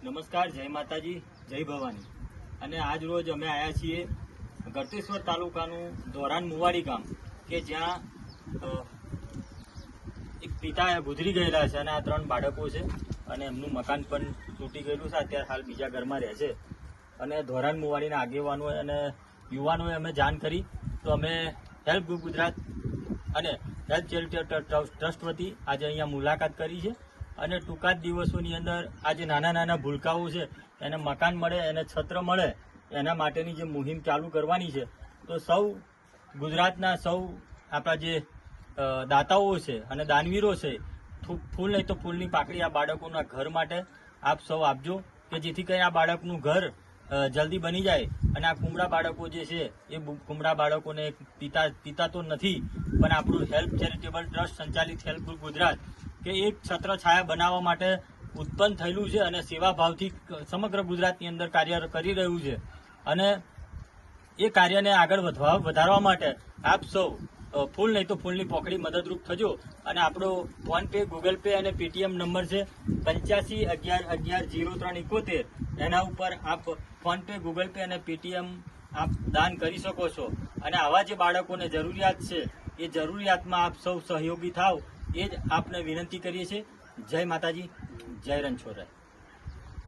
નમસ્કાર, જય માતાજી, જય ભવાની. અને આજ રોજ અમે આવ્યા છીએ ગળતેશ્વર તાલુકાનું ધોરાન મુવાડી ગામ, કે જ્યાં એક પિતા ગુજરી ગયેલા છે અને આ 3 બાળકો છે અને એમનું મકાન પણ તૂટી ગયેલું છે. અત્યારે હાલ બીજા ઘરમાં રહે છે. અને ધોરાન મુવાડીના આગેવાનો અને યુવાનોએ અમે જાણ કરી તો અમે હેલ્પ ગુજરાત અને હેલ્પ ચેરિટેબલ ટ્રસ્ટ વતી આજે અહીંયા મુલાકાત કરી છે. અને ટૂંકા જ દિવસોની અંદર આ જે નાના નાના ભૂલકાઓ છે એને મકાન મળે, એને છત્ર મળે, એના માટેની જે મુહિમ ચાલુ કરવાની છે. તો સૌ ગુજરાતના સૌ આપણા જે દાતાઓ છે અને દાનવીરો છે, ફૂલ નહીં તો ફૂલની પાકડી આ બાળકોના ઘર માટે આપ સૌ આપજો, કે જેથી કરી આ બાળકનું ઘર જલ્દી બની જાય. અને આ કુમળા બાળકો જે છે એ કુમળા બાળકોને પિતા તો નથી, પણ આપણું હેલ્પ ચેરિટેબલ ટ્રસ્ટ સંચાલિત હેલ્પ ગુજરાત કે એક છત્ર છાયા બનાવવા માટે ઉત્પન્ન થયેલું છે અને સેવાભાવથી સમગ્ર ગુજરાતની અંદર કાર્ય કરી રહ્યું છે. અને એ કાર્યને આગળ વધારવા માટે આપ સૌ ફૂલ નહીં તો ફૂલની પોકડી મદદરૂપ થજો. અને આપણો ફોનપે, ગૂગલ પે અને પેટીએમ નંબર છે 8511110371. એના ઉપર આપ ફોનપે, ગૂગલ પે અને પેટીએમ આપ દાન કરી શકો છો. અને આવા જે બાળકોને જરૂરિયાત છે એ જરૂરિયાતમાં આપ સૌ સહયોગી થાવ, એ જ આપને વિનંતી કરીએ છીએ. જય માતાજી, જય રણછોડરાય.